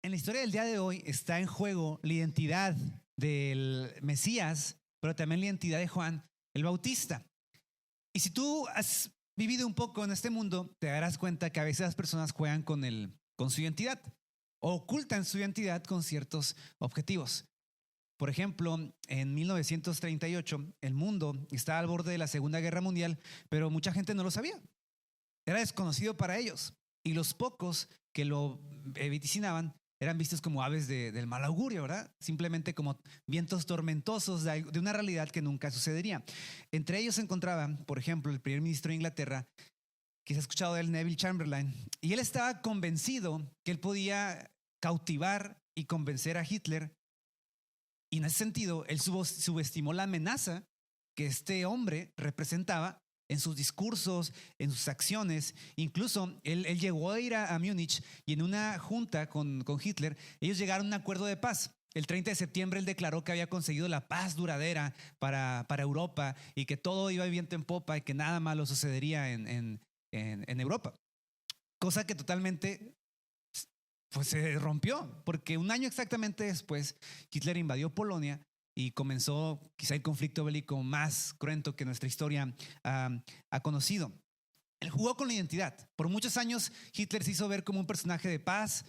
En la historia del día de hoy está en juego la identidad del Mesías, pero también la identidad de Juan el Bautista. Y si tú has vivido un poco en este mundo, te darás cuenta que a veces las personas juegan con su identidad o ocultan su identidad con ciertos objetivos. Por ejemplo, en 1938 el mundo estaba al borde de la Segunda Guerra Mundial, pero mucha gente no lo sabía. Era desconocido para ellos. Y los pocos que lo vaticinaban eran vistos como aves del mal augurio, ¿verdad? Simplemente como vientos tormentosos de una realidad que nunca sucedería. Entre ellos se encontraban, por ejemplo, el primer ministro de Inglaterra, que se ha escuchado de él, Neville Chamberlain, y él estaba convencido que él podía cautivar y convencer a Hitler. Y en ese sentido, él subestimó la amenaza que este hombre representaba en sus discursos, en sus acciones. Incluso él llegó a ir a Múnich y en una junta con Hitler, ellos llegaron a un acuerdo de paz. El 30 de septiembre él declaró que había conseguido la paz duradera para Europa y que todo iba viento en popa y que nada malo sucedería en Europa. Cosa que totalmente pues se rompió, porque un año exactamente después Hitler invadió Polonia y comenzó quizá el conflicto bélico más cruento que nuestra historia ha conocido. Él jugó con la identidad. Por muchos años Hitler se hizo ver como un personaje de paz,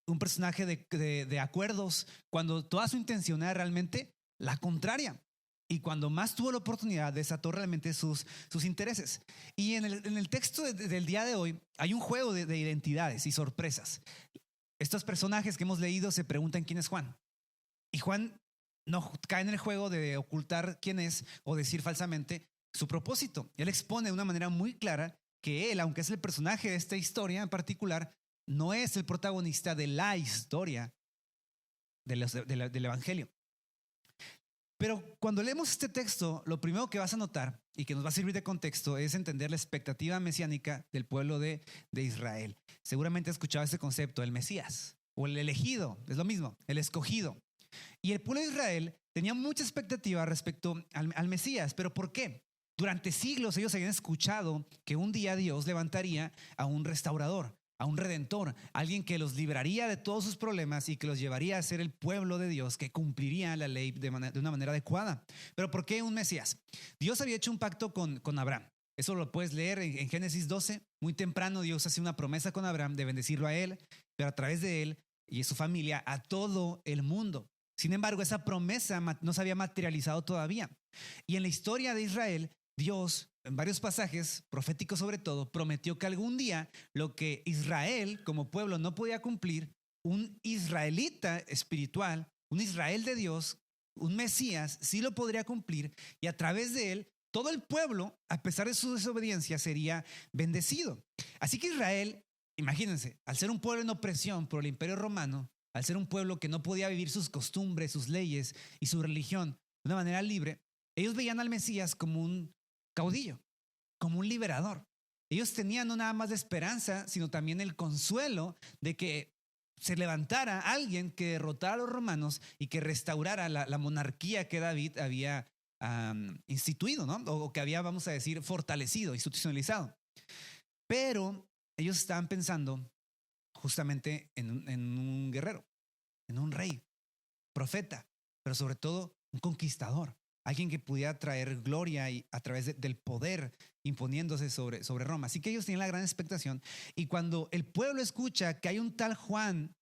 un personaje de acuerdos, cuando toda su intención era realmente la contraria. Y cuando más tuvo la oportunidad, desató realmente sus intereses. Y en el texto del día de hoy hay un juego de identidades y sorpresas. Estos personajes que hemos leído se preguntan quién es Juan. Y Juan no cae en el juego de ocultar quién es o decir falsamente su propósito. Él expone de una manera muy clara que él, aunque es el personaje de esta historia en particular, no es el protagonista de la historia del Evangelio. Pero cuando leemos este texto, lo primero que vas a notar y que nos va a servir de contexto es entender la expectativa mesiánica del pueblo de Israel. Seguramente has escuchado este concepto, el Mesías o el elegido, es lo mismo, el escogido. Y el pueblo de Israel tenía mucha expectativa respecto al Mesías. ¿Pero por qué? Durante siglos ellos habían escuchado que un día Dios levantaría a un restaurador, a un redentor, alguien que los libraría de todos sus problemas y que los llevaría a ser el pueblo de Dios que cumpliría la ley de una manera adecuada. ¿Pero por qué un Mesías? Dios había hecho un pacto con Abraham. Eso lo puedes leer en Génesis 12. Muy temprano Dios hace una promesa con Abraham de bendecirlo a él, pero a través de él y de su familia a todo el mundo. Sin embargo, esa promesa no se había materializado todavía. Y en la historia de Israel, Dios, en varios pasajes, proféticos sobre todo, prometió que algún día lo que Israel como pueblo no podía cumplir, un israelita espiritual, un Israel de Dios, un Mesías, sí lo podría cumplir y a través de él, todo el pueblo, a pesar de su desobediencia, sería bendecido. Así que Israel, imagínense, al ser un pueblo en opresión por el Imperio Romano, al ser un pueblo que no podía vivir sus costumbres, sus leyes y su religión de una manera libre, ellos veían al Mesías como un caudillo, como un liberador. Ellos tenían no nada más de esperanza, sino también el consuelo de que se levantara alguien que derrotara a los romanos y que restaurara la monarquía que David había instituido, ¿no? O que había, vamos a decir, fortalecido, institucionalizado. Pero ellos estaban pensando justamente en un guerrero, en un rey, profeta, pero sobre todo un conquistador, alguien que pudiera traer gloria a través del poder imponiéndose sobre Roma. Así que ellos tenían la gran expectación. Y cuando el pueblo escucha que hay un tal Juan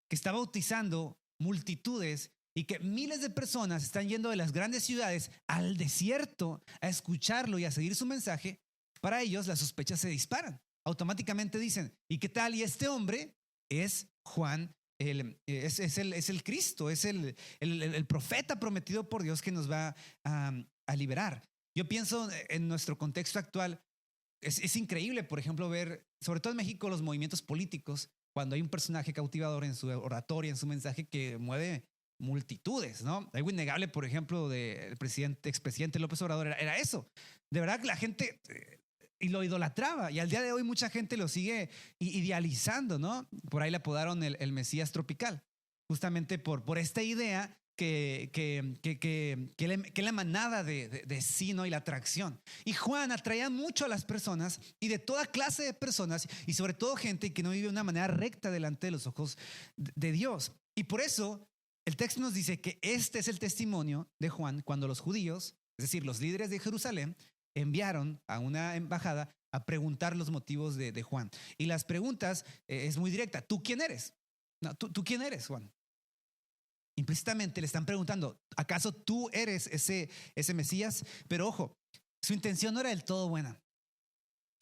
que está bautizando multitudes y que miles de personas están yendo de las grandes ciudades al desierto a escucharlo y a seguir su mensaje, para ellos las sospechas se disparan. Automáticamente dicen, ¿y qué tal? Y este hombre es Juan, es el Cristo, es el profeta prometido por Dios que nos va a liberar. Yo pienso en nuestro contexto actual, es increíble, por ejemplo, ver, sobre todo en México, los movimientos políticos, cuando hay un personaje cautivador en su oratoria, en su mensaje que mueve multitudes, ¿no? Algo innegable, por ejemplo, del expresidente López Obrador era eso. De verdad que la gente y lo idolatraba y al día de hoy mucha gente lo sigue idealizando, ¿no? Por ahí le apodaron el Mesías tropical, justamente por esta idea que la manada de sí, ¿no? Y la atracción. Y Juan atraía mucho a las personas y de toda clase de personas y sobre todo gente que no vive de una manera recta delante de los ojos de Dios. Y por eso el texto nos dice que este es el testimonio de Juan cuando los judíos, es decir, los líderes de Jerusalén, enviaron a una embajada a preguntar los motivos de Juan. Y las preguntas es muy directa. ¿Tú quién eres? No, ¿tú quién eres, Juan? Implícitamente le están preguntando, ¿acaso tú eres ese Mesías? Pero ojo, su intención no era del todo buena.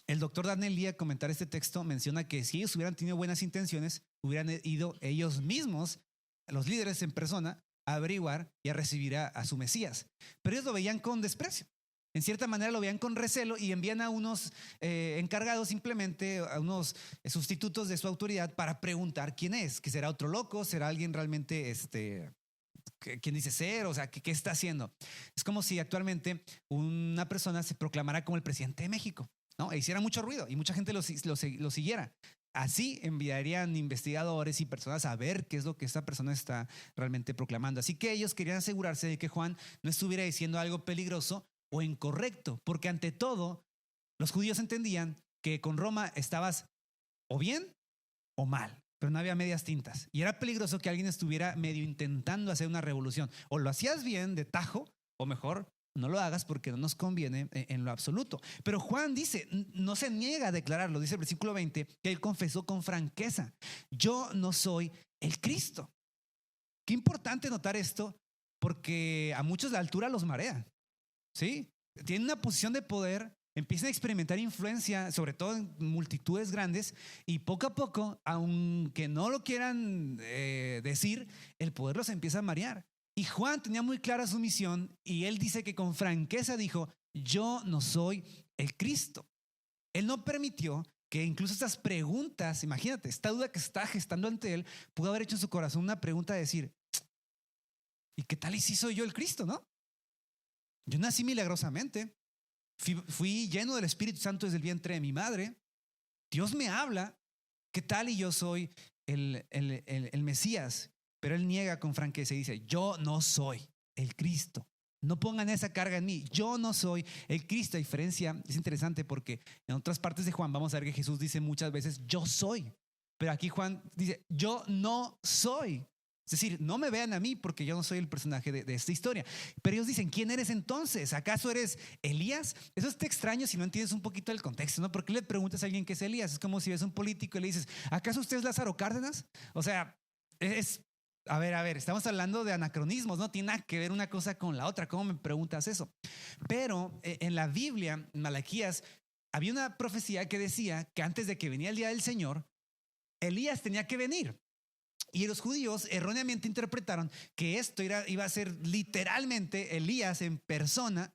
El doctor Daniel Lee, al comentar este texto, menciona que si ellos hubieran tenido buenas intenciones, hubieran ido ellos mismos, los líderes en persona, a averiguar y a recibir a su Mesías. Pero ellos lo veían con desprecio. En cierta manera lo veían con recelo y envían a unos encargados, simplemente a unos sustitutos de su autoridad para preguntar quién es, que será otro loco, será alguien realmente quién dice ser, o sea, ¿qué está haciendo? Es como si actualmente una persona se proclamara como el presidente de México, ¿no? E hiciera mucho ruido y mucha gente lo siguiera. Así enviarían investigadores y personas a ver qué es lo que esta persona está realmente proclamando. Así que ellos querían asegurarse de que Juan no estuviera diciendo algo peligroso o incorrecto, porque ante todo los judíos entendían que con Roma estabas o bien o mal, pero no había medias tintas y era peligroso que alguien estuviera medio intentando hacer una revolución. O lo hacías bien de tajo o mejor no lo hagas porque no nos conviene en lo absoluto. Pero Juan dice, no se niega a declararlo, dice el versículo 20, que él confesó con franqueza: yo no soy el Cristo. Qué importante notar esto, porque a muchos la altura los marea. ¿Sí? Tienen una posición de poder, empiezan a experimentar influencia, sobre todo en multitudes grandes, y poco a poco, aunque no lo quieran decir, el poder los empieza a marear. Y Juan tenía muy clara su misión y él dice que con franqueza dijo: yo no soy el Cristo. Él no permitió que incluso estas preguntas, imagínate, esta duda que está gestando ante él, pudo haber hecho en su corazón una pregunta de decir: ¿y qué tal y si soy yo el Cristo, no? Yo nací milagrosamente, fui lleno del Espíritu Santo desde el vientre de mi madre. Dios me habla. ¿Qué tal y yo soy el Mesías? Pero él niega con franqueza y dice: yo no soy el Cristo. No pongan esa carga en mí. Yo no soy el Cristo. A diferencia, es interesante porque en otras partes de Juan vamos a ver que Jesús dice muchas veces: yo soy. Pero aquí Juan dice: yo no soy. Es decir, no me vean a mí porque yo no soy el personaje de esta historia. Pero ellos dicen: ¿quién eres entonces? ¿Acaso eres Elías? Eso está extraño si no entiendes un poquito el contexto, ¿no? ¿Por qué le preguntas a alguien que es Elías? Es como si ves a un político y le dices: ¿acaso usted es Lázaro Cárdenas? O sea, a ver, estamos hablando de anacronismos, no tiene nada que ver una cosa con la otra. ¿Cómo me preguntas eso? Pero en la Biblia, en Malaquías, había una profecía que decía que antes de que venía el día del Señor, Elías tenía que venir. Y los judíos erróneamente interpretaron que esto iba a ser literalmente Elías en persona,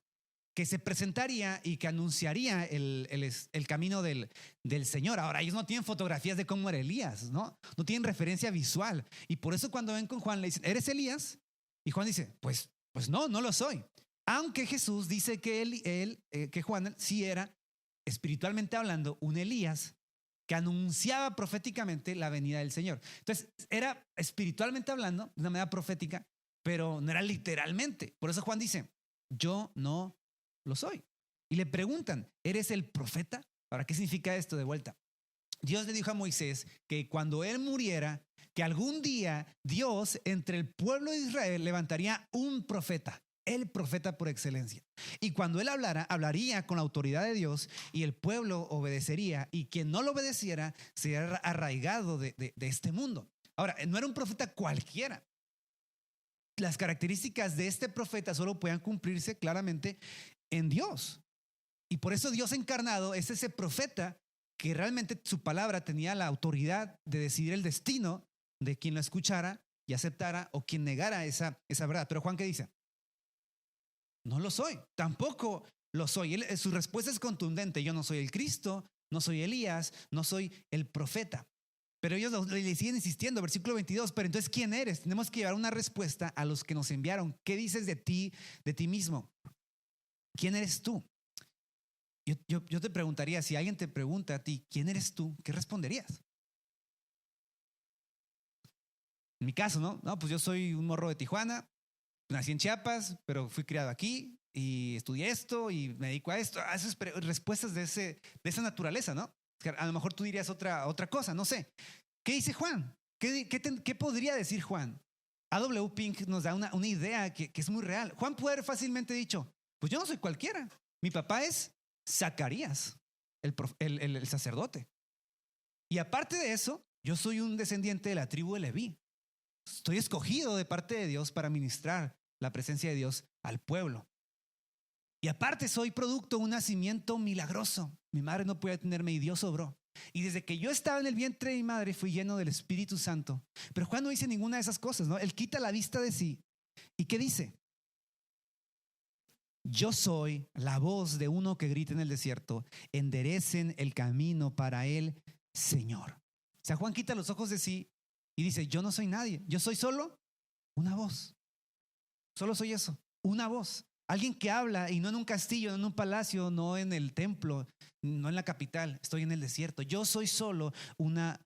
que se presentaría y que anunciaría el camino del Señor. Ahora, ellos no tienen fotografías de cómo era Elías, ¿no? No tienen referencia visual. Y por eso cuando ven con Juan le dicen: ¿eres Elías? Y Juan dice: pues no lo soy. Aunque Jesús dice que Juan sí era, espiritualmente hablando, un Elías que anunciaba proféticamente la venida del Señor. Entonces, era espiritualmente hablando, de una manera profética, pero no era literalmente. Por eso Juan dice: yo no lo soy. Y le preguntan: ¿eres el profeta? Ahora, ¿qué significa esto de vuelta? Dios le dijo a Moisés que cuando él muriera, que algún día Dios entre el pueblo de Israel levantaría un profeta, el profeta por excelencia. Y cuando él hablaría con la autoridad de Dios y el pueblo obedecería, y quien no lo obedeciera sería arraigado de este mundo. Ahora, no era un profeta cualquiera. Las características de este profeta solo podían cumplirse claramente en Dios. Y por eso Dios encarnado es ese profeta que realmente su palabra tenía la autoridad de decidir el destino de quien lo escuchara y aceptara o quien negara esa verdad. Pero Juan, ¿qué dice? No lo soy, tampoco lo soy. Su respuesta es contundente: yo no soy el Cristo, no soy Elías, no soy el profeta. Pero ellos le siguen insistiendo, versículo 22, pero entonces ¿quién eres? Tenemos que llevar una respuesta a los que nos enviaron. ¿Qué dices de ti mismo? ¿Quién eres tú? Yo te preguntaría, si alguien te pregunta a ti: ¿quién eres tú? ¿Qué responderías? En mi caso, ¿no? No, pues yo soy un morro de Tijuana, nací en Chiapas, pero fui criado aquí y estudié esto y me dedico a esto. A esas respuestas de esa naturaleza, ¿no? A lo mejor tú dirías otra cosa, no sé. ¿Qué dice Juan? ¿Qué podría decir Juan? A.W. Pink nos da una idea que es muy real. Juan puede haber fácilmente dicho, pues yo no soy cualquiera. Mi papá es Zacarías, el sacerdote. Y aparte de eso, yo soy un descendiente de la tribu de Leví. Estoy escogido de parte de Dios para ministrar la presencia de Dios al pueblo. Y aparte soy producto de un nacimiento milagroso. Mi madre no podía tenerme y Dios obró. Y desde que yo estaba en el vientre de mi madre fui lleno del Espíritu Santo. Pero Juan no dice ninguna de esas cosas, ¿no? Él quita la vista de sí. ¿Y qué dice? Yo soy la voz de uno que grita en el desierto, enderecen el camino para el Señor. O sea, Juan quita los ojos de sí y dice, yo no soy nadie, yo soy solo una voz. Solo soy eso, una voz. Alguien que habla y no en un castillo, no en un palacio, no en el templo, no en la capital, estoy en el desierto. Yo soy solo una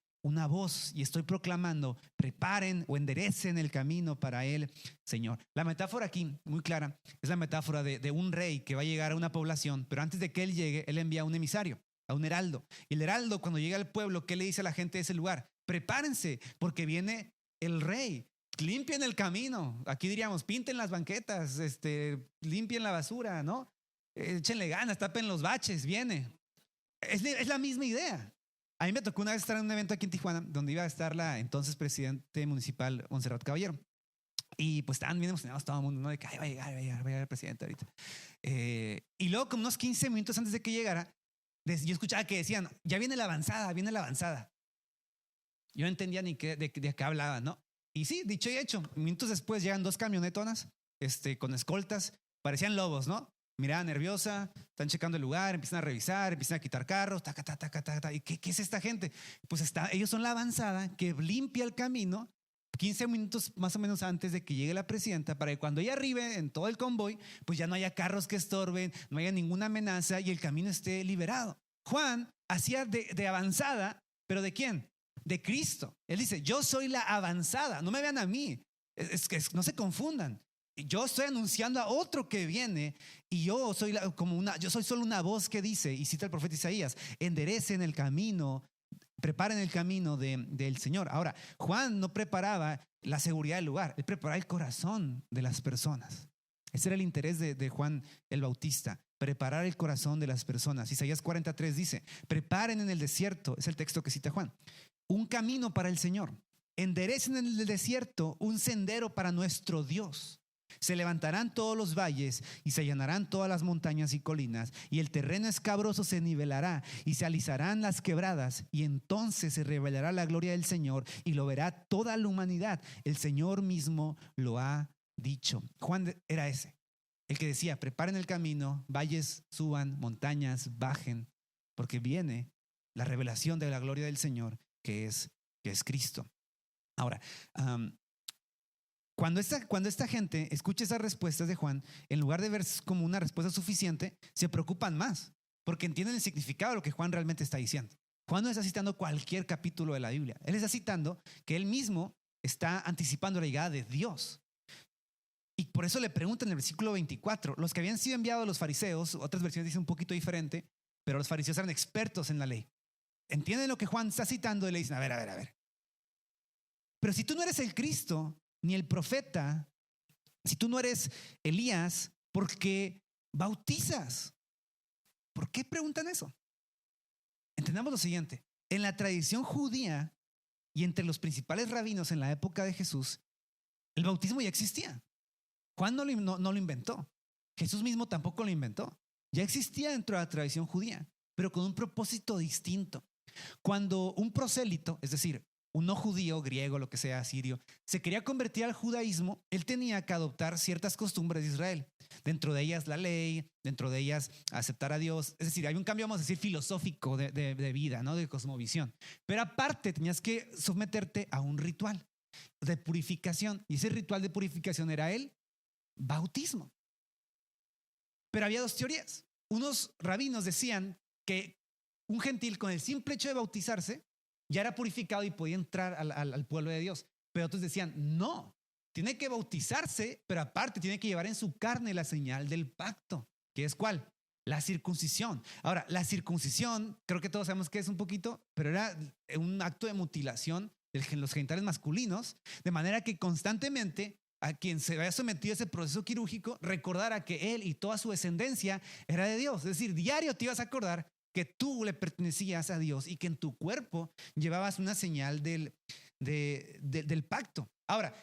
voz y estoy proclamando, preparen o enderecen el camino para el Señor. La metáfora aquí, muy clara, es la metáfora de un rey que va a llegar a una población, pero antes de que él llegue, él envía a un emisario, a un heraldo. Y el heraldo, cuando llega al pueblo, ¿qué le dice a la gente de ese lugar? Prepárense, porque viene el rey. Limpien el camino. Aquí diríamos, pinten las banquetas, limpien la basura, ¿no? Échenle ganas, tapen los baches, viene. Es la misma idea. A mí me tocó una vez estar en un evento aquí en Tijuana donde iba a estar la entonces presidente municipal, Montserrat Caballero. Y pues estaban bien emocionados todo el mundo, ¿no? De que va a llegar el presidente ahorita. Y luego, como unos 15 minutos antes de que llegara, yo escuchaba que decían, ya viene la avanzada, viene la avanzada. Yo no entendía ni de qué hablaban, ¿no? Y sí, dicho y hecho, minutos después llegan dos camionetonas con escoltas, parecían lobos, ¿no? Mirada nerviosa, están checando el lugar, empiezan a revisar, empiezan a quitar carros, taca, taca, taca, taca. ¿Y qué es esta gente? Pues ellos son la avanzada que limpia el camino 15 minutos más o menos antes de que llegue la presidenta para que cuando ella arribe en todo el convoy, pues ya no haya carros que estorben, no haya ninguna amenaza y el camino esté liberado. Juan hacía de avanzada, ¿pero de quién? De Cristo. Él dice, yo soy la avanzada, no me vean a mí, no se confundan. Yo estoy anunciando a otro que viene y yo soy solo una voz que dice, y cita el profeta Isaías, enderecen el camino, preparen el camino del Señor. Ahora, Juan no preparaba la seguridad del lugar, él preparaba el corazón de las personas. Ese era el interés de Juan el Bautista, preparar el corazón de las personas. Isaías 43 dice, preparen en el desierto, es el texto que cita Juan, un camino para el Señor. Enderecen en el desierto un sendero para nuestro Dios. Se levantarán todos los valles y se allanarán todas las montañas y colinas, y el terreno escabroso se nivelará y se alisarán las quebradas, y entonces se revelará la gloria del Señor y lo verá toda la humanidad. El Señor mismo lo ha dicho. Juan era ese, el que decía, preparen el camino, valles suban, montañas bajen, porque viene la revelación de la gloria del Señor, que es Cristo. Ahora, cuando esta gente escucha esas respuestas de Juan, en lugar de ver como una respuesta suficiente, se preocupan más, porque entienden el significado de lo que Juan realmente está diciendo. Juan no está citando cualquier capítulo de la Biblia. Él está citando que él mismo está anticipando la llegada de Dios. Y por eso le preguntan en el versículo 24, los que habían sido enviados a los fariseos, otras versiones dicen un poquito diferente, pero los fariseos eran expertos en la ley. Entienden lo que Juan está citando y le dicen, a ver. Pero si tú no eres el Cristo, ni el profeta, si tú no eres Elías, ¿por qué bautizas? ¿Por qué preguntan eso? Entendamos lo siguiente, en la tradición judía y entre los principales rabinos en la época de Jesús, el bautismo ya existía. Juan no lo inventó, Jesús mismo tampoco lo inventó, ya existía dentro de la tradición judía, pero con un propósito distinto. Cuando un prosélito, es decir, un no judío, griego, lo que sea, sirio, se quería convertir al judaísmo, él tenía que adoptar ciertas costumbres de Israel. Dentro de ellas la ley, dentro de ellas aceptar a Dios. Es decir, hay un cambio, vamos a decir, filosófico de vida, ¿no? De cosmovisión. Pero aparte tenías que someterte a un ritual de purificación. Y ese ritual de purificación era el bautismo. Pero había dos teorías. Unos rabinos decían que un gentil con el simple hecho de bautizarse ya era purificado y podía entrar al pueblo de Dios. Pero otros decían, no, tiene que bautizarse, pero aparte tiene que llevar en su carne la señal del pacto, que es ¿cuál? La circuncisión. Ahora, la circuncisión, creo que todos sabemos que es un poquito, pero era un acto de mutilación de los genitales masculinos, de manera que constantemente a quien se había sometido a ese proceso quirúrgico recordara que él y toda su descendencia era de Dios. Es decir, diario te ibas a acordar que tú le pertenecías a Dios y que en tu cuerpo llevabas una señal del pacto. Ahora,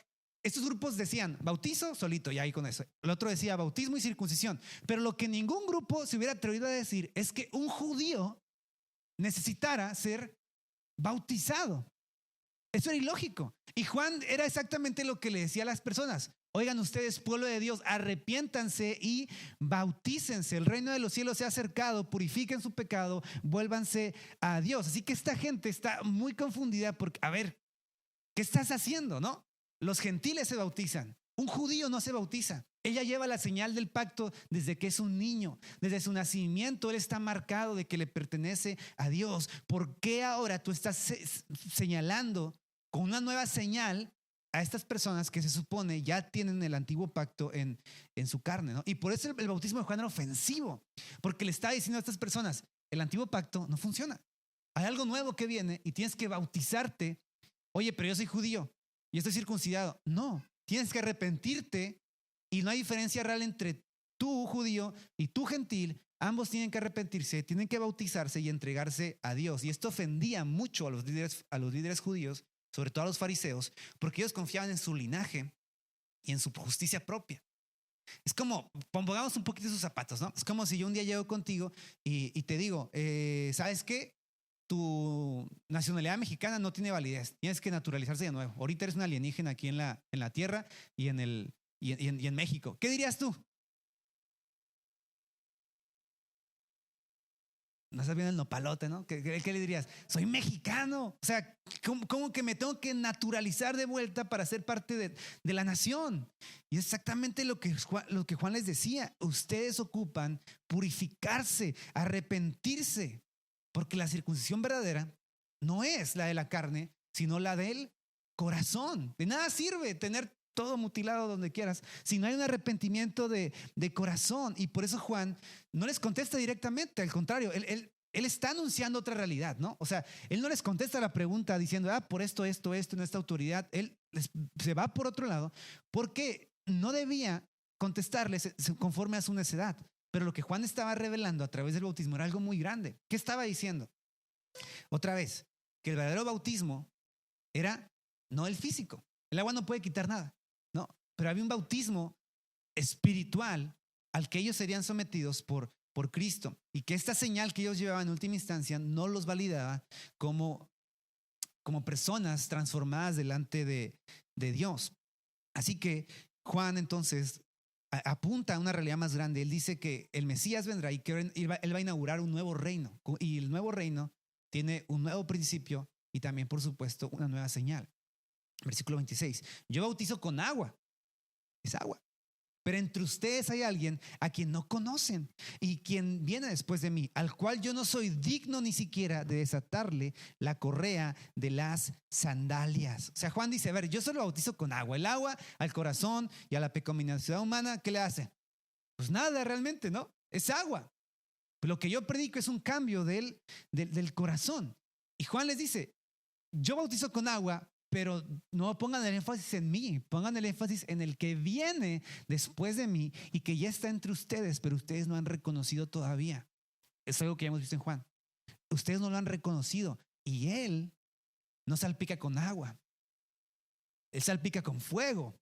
estos grupos decían bautizo solito, y ahí con eso. El otro decía bautismo y circuncisión. Pero lo que ningún grupo se hubiera atrevido a decir es que un judío necesitara ser bautizado. Eso era ilógico. Y Juan era exactamente lo que le decía a las personas. Oigan ustedes, pueblo de Dios, arrepiéntanse y bautícense. El reino de los cielos se ha acercado, purifiquen su pecado, vuélvanse a Dios. Así que esta gente está muy confundida porque, a ver, ¿qué estás haciendo, no? Los gentiles se bautizan. Un judío no se bautiza. Ella lleva la señal del pacto desde que es un niño. Desde su nacimiento él está marcado de que le pertenece a Dios. ¿Por qué ahora tú estás señalando con una nueva señal a estas personas que se supone ya tienen el antiguo pacto en su carne, ¿no? Y por eso el bautismo de Juan era ofensivo, porque le está diciendo a estas personas, el antiguo pacto no funciona. Hay algo nuevo que viene y tienes que bautizarte. Oye, pero yo soy judío y estoy circuncidado. No, tienes que arrepentirte y no hay diferencia real entre tú judío y tú gentil. Ambos tienen que arrepentirse, tienen que bautizarse y entregarse a Dios. Y esto ofendía mucho a los líderes judíos, sobre todo a los fariseos, porque ellos confiaban en su linaje y en su justicia propia. Es como, pongamos un poquito sus zapatos, ¿no? Es como si yo un día llego contigo y te digo, ¿sabes qué? Tu nacionalidad mexicana no tiene validez, tienes que naturalizarse de nuevo. Ahorita eres un alienígena aquí en la tierra y en México. ¿Qué dirías tú? No estás viendo el nopalote, ¿no? ¿Qué le dirías? Soy mexicano. O sea, ¿cómo que me tengo que naturalizar de vuelta para ser parte de la nación? Y es exactamente lo que Juan les decía. Ustedes ocupan purificarse, arrepentirse, porque la circuncisión verdadera no es la de la carne, sino la del corazón. De nada sirve tener todo mutilado donde quieras, si no hay un arrepentimiento de corazón. Y por eso Juan no les contesta directamente, al contrario, él está anunciando otra realidad, ¿no? O sea, él no les contesta la pregunta diciendo, por esto, en esta autoridad. Él se va por otro lado porque no debía contestarles conforme a su necedad. Pero lo que Juan estaba revelando a través del bautismo era algo muy grande. ¿Qué estaba diciendo? Otra vez, que el verdadero bautismo era no el físico. El agua no puede quitar nada. No, pero había un bautismo espiritual al que ellos serían sometidos por Cristo, y que esta señal que ellos llevaban en última instancia no los validaba como personas transformadas delante de Dios. Así que Juan entonces apunta a una realidad más grande. Él dice que el Mesías vendrá y que él va a inaugurar un nuevo reino, y el nuevo reino tiene un nuevo principio y también, por supuesto, una nueva señal. Versículo 26. Yo bautizo con agua. Es agua. Pero entre ustedes hay alguien a quien no conocen y quien viene después de mí, al cual yo no soy digno ni siquiera de desatarle la correa de las sandalias. O sea, Juan dice, a ver, yo solo bautizo con agua. El agua al corazón y a la pecaminosidad humana, ¿qué le hace? Pues nada realmente, ¿no? Es agua. Lo que yo predico es un cambio del corazón. Y Juan les dice, yo bautizo con agua, pero no pongan el énfasis en mí, pongan el énfasis en el que viene después de mí y que ya está entre ustedes, pero ustedes no han reconocido todavía. Es algo que ya hemos visto en Juan. Ustedes no lo han reconocido y él no salpica con agua. Él salpica con fuego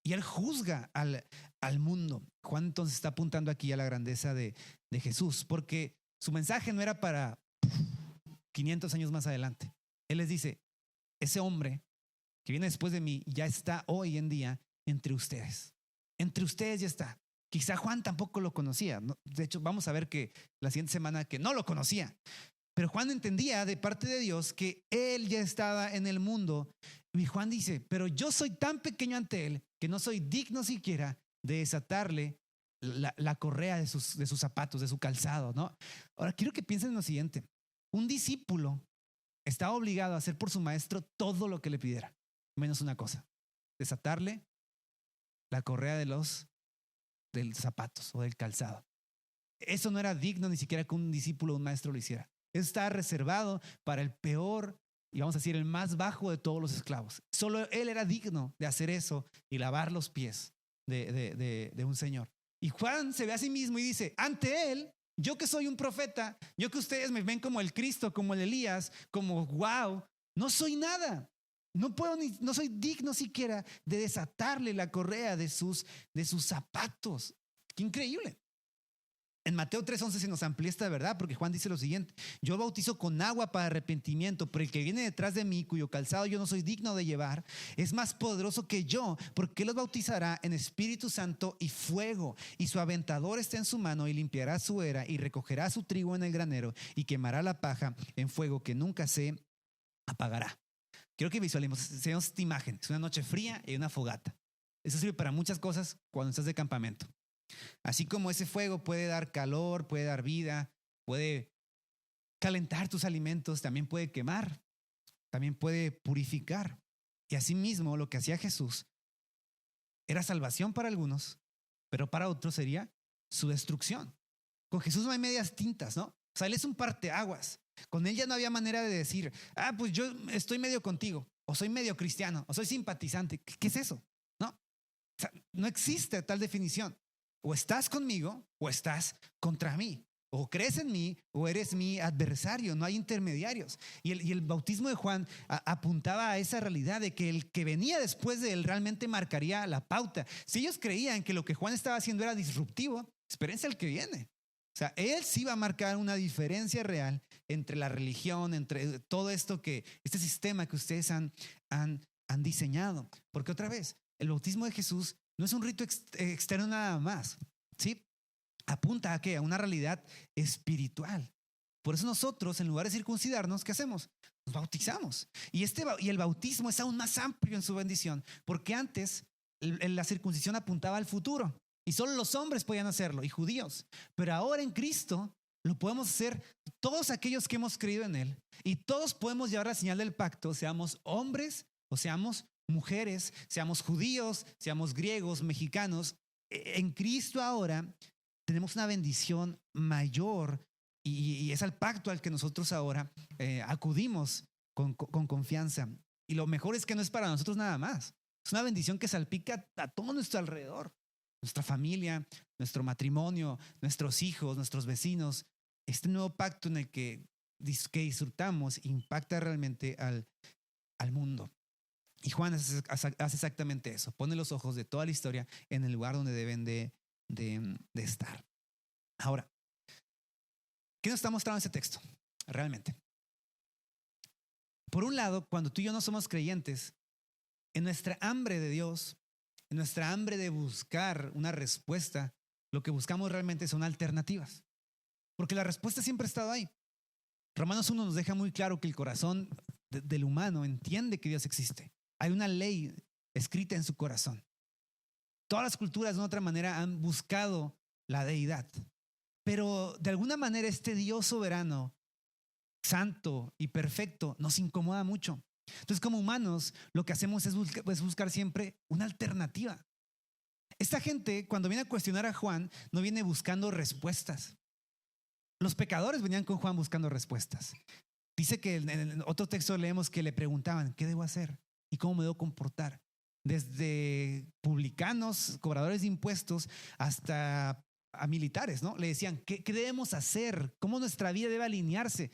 y él juzga al mundo. Juan entonces está apuntando aquí a la grandeza de Jesús, porque su mensaje no era para 500 años más adelante. Él les dice, ese hombre que viene después de mí ya está hoy en día entre ustedes. Entre ustedes ya está. Quizá Juan tampoco lo conocía, ¿no? De hecho, vamos a ver que la siguiente semana que no lo conocía. Pero Juan entendía de parte de Dios que él ya estaba en el mundo. Y Juan dice, pero yo soy tan pequeño ante él que no soy digno siquiera de desatarle la correa de sus zapatos, de su calzado, ¿no? Ahora quiero que piensen en lo siguiente. Un discípulo estaba obligado a hacer por su maestro todo lo que le pidiera, menos una cosa. desatarle la correa del zapatos o del calzado. Eso no era digno ni siquiera que un discípulo o un maestro lo hiciera. Eso estaba reservado para el peor y vamos a decir el más bajo de todos los esclavos. Solo él era digno de hacer eso y lavar los pies de un señor. Y Juan se ve a sí mismo y dice, ante él, yo que soy un profeta, yo que ustedes me ven como el Cristo, como el Elías, como wow, no soy nada. No soy digno siquiera de desatarle la correa de sus zapatos. Qué increíble. En Mateo 3:11 se nos amplía esta verdad porque Juan dice lo siguiente: yo bautizo con agua para arrepentimiento, pero el que viene detrás de mí, cuyo calzado yo no soy digno de llevar, es más poderoso que yo, porque él los bautizará en Espíritu Santo y fuego, y su aventador está en su mano y limpiará su era y recogerá su trigo en el granero y quemará la paja en fuego que nunca se apagará. Quiero que visualicemos esta imagen. Es una noche fría y una fogata. Eso sirve para muchas cosas cuando estás de campamento. Así como ese fuego puede dar calor, puede dar vida, puede calentar tus alimentos, también puede quemar, también puede purificar. Y asimismo lo que hacía Jesús era salvación para algunos, pero para otros sería su destrucción. Con Jesús no hay medias tintas, ¿no? O sea, él es un parteaguas. Con él ya no había manera de decir, pues yo estoy medio contigo, o soy medio cristiano, o soy simpatizante. ¿Qué es eso? No, o sea, no existe tal definición. O estás conmigo o estás contra mí. O crees en mí o eres mi adversario. No hay intermediarios. Y el bautismo de Juan apuntaba a esa realidad de que el que venía después de él realmente marcaría la pauta. Si ellos creían que lo que Juan estaba haciendo era disruptivo, espérense al que viene. O sea, él sí va a marcar una diferencia real entre la religión, entre todo esto este sistema que ustedes han diseñado. Porque otra vez, el bautismo de Jesús no es un rito externo nada más, ¿sí? Apunta a ¿qué? A una realidad espiritual. Por eso nosotros, en lugar de circuncidarnos, ¿qué hacemos? Nos bautizamos. Y el bautismo es aún más amplio en su bendición, porque antes la circuncisión apuntaba al futuro y solo los hombres podían hacerlo y judíos. Pero ahora en Cristo lo podemos hacer todos aquellos que hemos creído en Él, y todos podemos llevar la señal del pacto, seamos hombres o seamos mujeres, seamos judíos, seamos griegos, mexicanos. En Cristo ahora tenemos una bendición mayor y es al pacto al que nosotros ahora acudimos con confianza. Y lo mejor es que no es para nosotros nada más. Es una bendición que salpica a todo nuestro alrededor. Nuestra familia, nuestro matrimonio, nuestros hijos, nuestros vecinos. Este nuevo pacto en el que disfrutamos impacta realmente al mundo. Y Juan hace exactamente eso. Pone los ojos de toda la historia en el lugar donde deben de estar. Ahora, ¿qué nos está mostrando ese texto? Realmente. Por un lado, cuando tú y yo no somos creyentes, en nuestra hambre de Dios, en nuestra hambre de buscar una respuesta, lo que buscamos realmente son alternativas. Porque la respuesta siempre ha estado ahí. Romanos 1 nos deja muy claro que el corazón del humano entiende que Dios existe. Hay una ley escrita en su corazón. Todas las culturas de una otra manera han buscado la deidad, pero de alguna manera este Dios soberano, santo y perfecto nos incomoda mucho. Entonces, como humanos, lo que hacemos es buscar siempre una alternativa. Esta gente, cuando viene a cuestionar a Juan, no viene buscando respuestas. Los pecadores venían con Juan buscando respuestas. Dice que en otro texto leemos que le preguntaban, ¿qué debo hacer? ¿Y cómo me debo comportar? Desde publicanos, cobradores de impuestos, hasta a militares, ¿no? Le decían, ¿qué debemos hacer? ¿Cómo nuestra vida debe alinearse?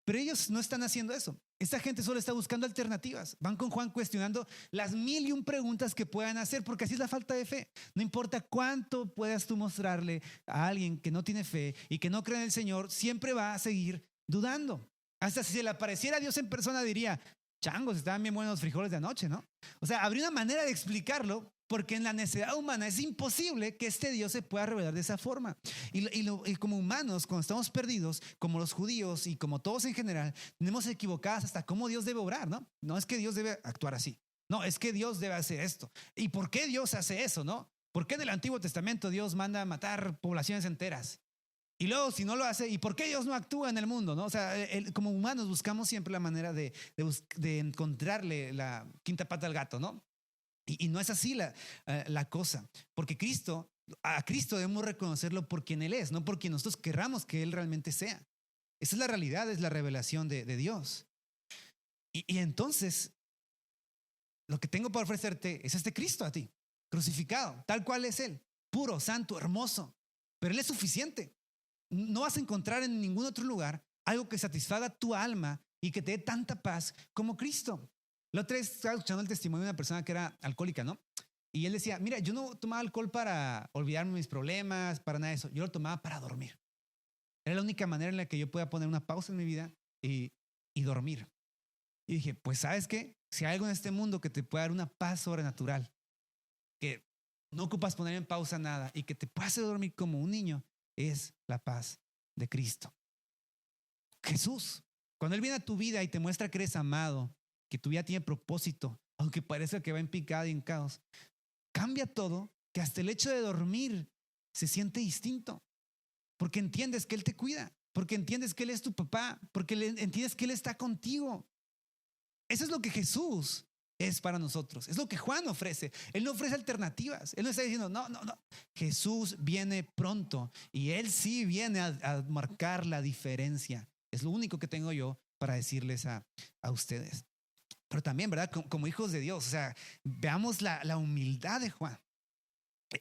Pero ellos no están haciendo eso. Esta gente solo está buscando alternativas. Van con Juan cuestionando las 1001 preguntas que puedan hacer, porque así es la falta de fe. No importa cuánto puedas tú mostrarle a alguien que no tiene fe y que no cree en el Señor, siempre va a seguir dudando. Hasta si se le apareciera Dios en persona diría, changos, estaban bien buenos los frijoles de anoche, ¿no? O sea, habría una manera de explicarlo, porque en la necedad humana es imposible que este Dios se pueda revelar de esa forma. Y como humanos, cuando estamos perdidos, como los judíos y como todos en general, tenemos equivocadas hasta cómo Dios debe obrar, ¿no? No es que Dios debe actuar así. No, es que Dios debe hacer esto. ¿Y por qué Dios hace eso, no? ¿Por qué en el Antiguo Testamento Dios manda a matar poblaciones enteras? Y luego, si no lo hace, ¿y por qué Dios no actúa en el mundo, no? O sea, como humanos buscamos siempre la manera de encontrarle la quinta pata al gato, ¿no? Y no es así la cosa, porque a Cristo debemos reconocerlo por quien Él es, no por quien nosotros querramos que Él realmente sea. Esa es la realidad, es la revelación de Dios. Y entonces, lo que tengo para ofrecerte es este Cristo a ti, crucificado, tal cual es Él, puro, santo, hermoso. Pero Él es suficiente. No vas a encontrar en ningún otro lugar algo que satisfaga tu alma y que te dé tanta paz como Cristo. La otra vez estaba escuchando el testimonio de una persona que era alcohólica, ¿no? Y él decía, mira, yo no tomaba alcohol para olvidarme mis problemas, para nada de eso. Yo lo tomaba para dormir. Era la única manera en la que yo podía poner una pausa en mi vida y dormir. Y dije, pues ¿sabes qué? Si hay algo en este mundo que te pueda dar una paz sobrenatural, que no ocupas poner en pausa nada y que te pueda hacer dormir como un niño, es la paz de Cristo. Jesús, cuando Él viene a tu vida y te muestra que eres amado, que tu vida tiene propósito, aunque parezca que va en picada y en caos, cambia todo, que hasta el hecho de dormir se siente distinto, porque entiendes que Él te cuida, porque entiendes que Él es tu papá, porque entiendes que Él está contigo. Eso es lo que Jesús es para nosotros. Es lo que Juan ofrece. Él no ofrece alternativas. Él no está diciendo, no. Jesús viene pronto y Él sí viene a marcar la diferencia. Es lo único que tengo yo para decirles a ustedes. Pero también, ¿verdad? Como hijos de Dios, o sea, veamos la humildad de Juan.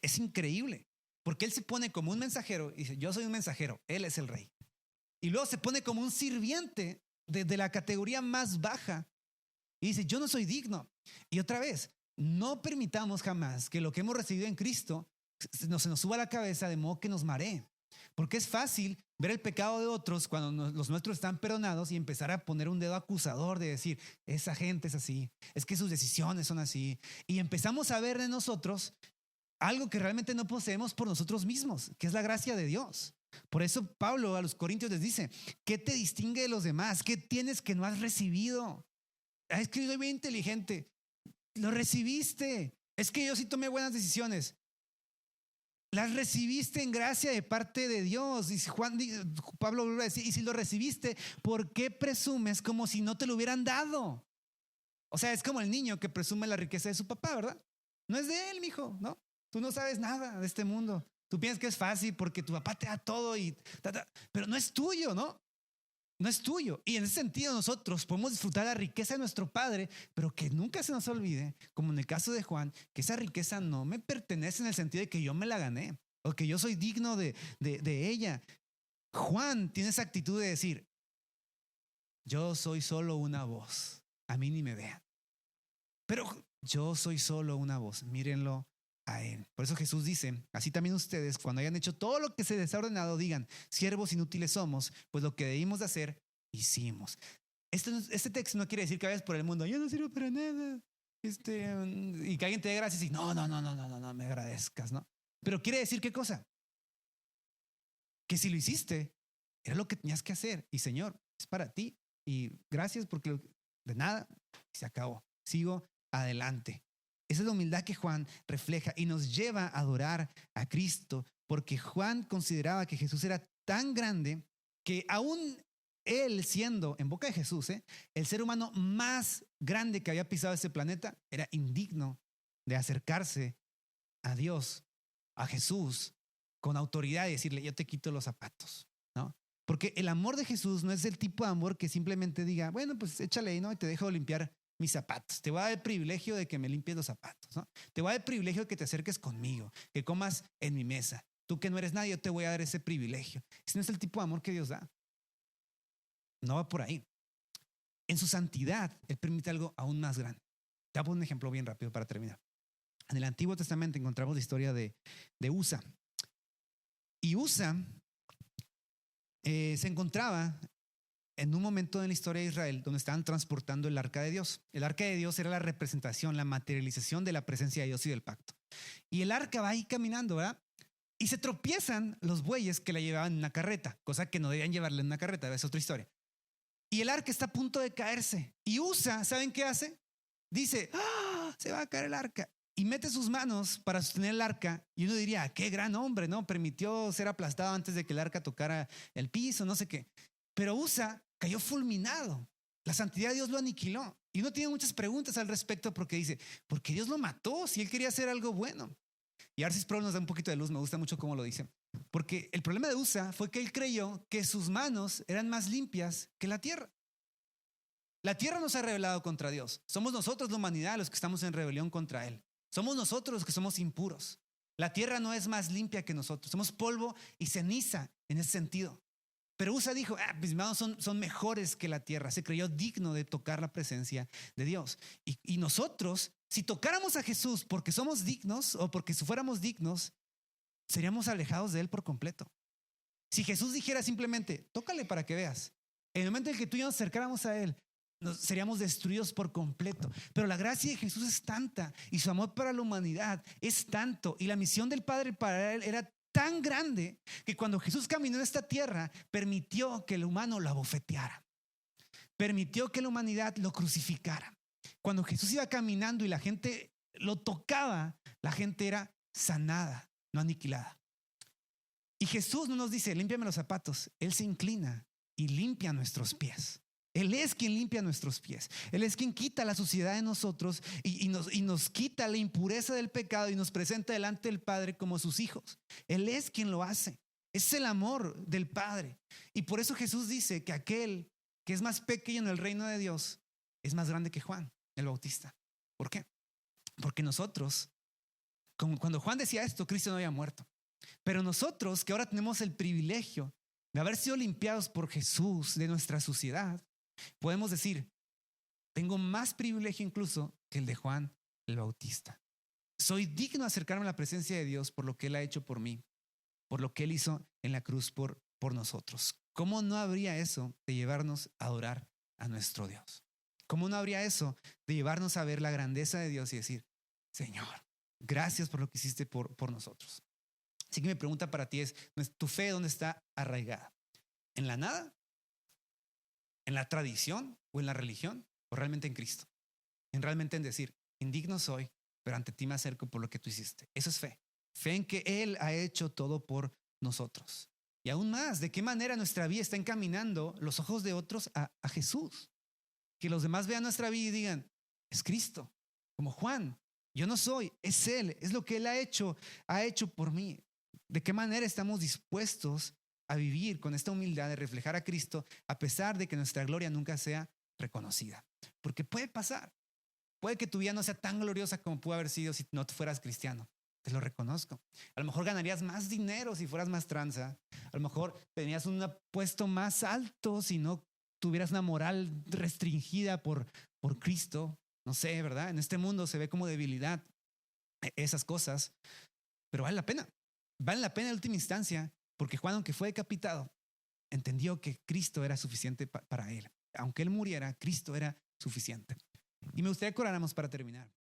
Es increíble, porque Él se pone como un mensajero y dice, yo soy un mensajero, Él es el rey. Y luego se pone como un sirviente de la categoría más baja y dice, yo no soy digno. Y otra vez, no permitamos jamás que lo que hemos recibido en Cristo se nos suba a la cabeza de modo que nos maree. Porque es fácil ver el pecado de otros cuando los nuestros están perdonados y empezar a poner un dedo acusador de decir, esa gente es así, es que sus decisiones son así. Y empezamos a ver de nosotros algo que realmente no poseemos por nosotros mismos, que es la gracia de Dios. Por eso Pablo a los Corintios les dice, ¿qué te distingue de los demás? ¿Qué tienes que no has recibido? Es que yo soy bien inteligente. Lo recibiste. Es que yo sí tomé buenas decisiones. Las recibiste en gracia de parte de Dios. Y Pablo vuelve a decir, y si lo recibiste, ¿por qué presumes como si no te lo hubieran dado? O sea, es como el niño que presume la riqueza de su papá, ¿verdad? No es de él, mijo, ¿no? Tú no sabes nada de este mundo. Tú piensas que es fácil porque tu papá te da todo pero no es tuyo, ¿no? No es tuyo. Y en ese sentido nosotros podemos disfrutar la riqueza de nuestro Padre, pero que nunca se nos olvide, como en el caso de Juan, que esa riqueza no me pertenece en el sentido de que yo me la gané o que yo soy digno de ella. Juan tiene esa actitud de decir, yo soy solo una voz, a mí ni me vean, pero yo soy solo una voz, mírenlo a Él. Por eso Jesús dice, así también ustedes, cuando hayan hecho todo lo que se les ha ordenado, digan, siervos inútiles somos, pues lo que debimos de hacer, hicimos. Este texto no quiere decir que vayas por el mundo, yo no sirvo para nada, y que alguien te dé gracias y no me agradezcas, ¿no? Pero quiere decir ¿qué cosa? Que si lo hiciste, era lo que tenías que hacer, y Señor, es para ti, y gracias porque de nada, se acabó, sigo adelante. Esa es la humildad que Juan refleja y nos lleva a adorar a Cristo, porque Juan consideraba que Jesús era tan grande que aún él siendo, en boca de Jesús, el ser humano más grande que había pisado este planeta, era indigno de acercarse a Dios, a Jesús, con autoridad y decirle, yo te quito los zapatos, ¿no? Porque el amor de Jesús no es el tipo de amor que simplemente diga, bueno, pues échale ahí, ¿no? Y te dejo limpiar mis zapatos. Te voy a dar el privilegio de que me limpies los zapatos, ¿no? Te voy a dar el privilegio de que te acerques conmigo, que comas en mi mesa. Tú que no eres nadie, yo te voy a dar ese privilegio. Ese no es el tipo de amor que Dios da. No va por ahí. En su santidad, Él permite algo aún más grande. Te voy a poner un ejemplo bien rápido para terminar. En el Antiguo Testamento encontramos la historia de Usa. Y Usa se encontraba en un momento en la historia de Israel donde estaban transportando el arca de Dios. El arca de Dios era la representación, la materialización de la presencia de Dios y del pacto. Y el arca va ahí caminando, ¿verdad? Y se tropiezan los bueyes que la llevaban en una carreta, cosa que no debían llevarla en una carreta, es otra historia. Y el arca está a punto de caerse. Y Usa, ¿saben qué hace? Dice, se va a caer el arca. Y mete sus manos para sostener el arca. Y uno diría, qué gran hombre, ¿no? Permitió ser aplastado antes de que el arca tocara el piso, no sé qué. Pero Usa cayó fulminado. La santidad de Dios lo aniquiló. Y uno tiene muchas preguntas al respecto porque dice, ¿por qué Dios lo mató si él quería hacer algo bueno? Y R.C. Sproul nos da un poquito de luz, me gusta mucho cómo lo dice. Porque el problema de Usa fue que él creyó que sus manos eran más limpias que la tierra. La tierra no se ha rebelado contra Dios. Somos nosotros, la humanidad, los que estamos en rebelión contra Él. Somos nosotros los que somos impuros. La tierra no es más limpia que nosotros. Somos polvo y ceniza en ese sentido. Pero Usa dijo, mis manos son mejores que la tierra. Se creyó digno de tocar la presencia de Dios. Y nosotros, si tocáramos a Jesús porque somos dignos o porque si fuéramos dignos, seríamos alejados de Él por completo. Si Jesús dijera simplemente, tócale para que veas, en el momento en que tú y yo nos acercáramos a Él, seríamos destruidos por completo. Pero la gracia de Jesús es tanta y su amor para la humanidad es tanto y la misión del Padre para Él era tan grande que cuando Jesús caminó en esta tierra permitió que el humano lo abofeteara, permitió que la humanidad lo crucificara. Cuando Jesús iba caminando y la gente lo tocaba, la gente era sanada, no aniquilada. Y Jesús no nos dice, límpiame los zapatos. Él se inclina y limpia nuestros pies. Él es quien limpia nuestros pies. Él es quien quita la suciedad de nosotros y nos quita la impureza del pecado y nos presenta delante del Padre como sus hijos. Él es quien lo hace. Es el amor del Padre. Y por eso Jesús dice que aquel que es más pequeño en el reino de Dios es más grande que Juan, el Bautista. ¿Por qué? Porque nosotros, cuando Juan decía esto, Cristo no había muerto. Pero nosotros que ahora tenemos el privilegio de haber sido limpiados por Jesús de nuestra suciedad, podemos decir, tengo más privilegio incluso que el de Juan el Bautista. Soy digno de acercarme a la presencia de Dios por lo que Él ha hecho por mí, por lo que Él hizo en la cruz por nosotros. ¿Cómo no habría eso de llevarnos a adorar a nuestro Dios? ¿Cómo no habría eso de llevarnos a ver la grandeza de Dios y decir, Señor, gracias por lo que hiciste por nosotros? Así que mi pregunta para ti es, ¿tu fe dónde está arraigada? ¿En la nada? ¿En la tradición o en la religión? ¿O realmente en Cristo? Realmente en decir, indigno soy, pero ante ti me acerco por lo que tú hiciste. Eso es fe. Fe en que Él ha hecho todo por nosotros. Y aún más, ¿de qué manera nuestra vida está encaminando los ojos de otros a Jesús? Que los demás vean nuestra vida y digan, es Cristo. Como Juan, yo no soy, es Él, es lo que Él ha hecho por mí. ¿De qué manera estamos dispuestos a vivir con esta humildad de reflejar a Cristo a pesar de que nuestra gloria nunca sea reconocida? Porque puede pasar. Puede que tu vida no sea tan gloriosa como pudo haber sido si no fueras cristiano. Te lo reconozco. A lo mejor ganarías más dinero si fueras más tranza. A lo mejor tenías un puesto más alto si no tuvieras una moral restringida por Cristo. No sé, ¿verdad? En este mundo se ve como debilidad esas cosas. Pero vale la pena. Vale la pena en última instancia, porque Juan, aunque fue decapitado, entendió que Cristo era suficiente para él. Aunque él muriera, Cristo era suficiente. Y me gustaría que oráramos para terminar.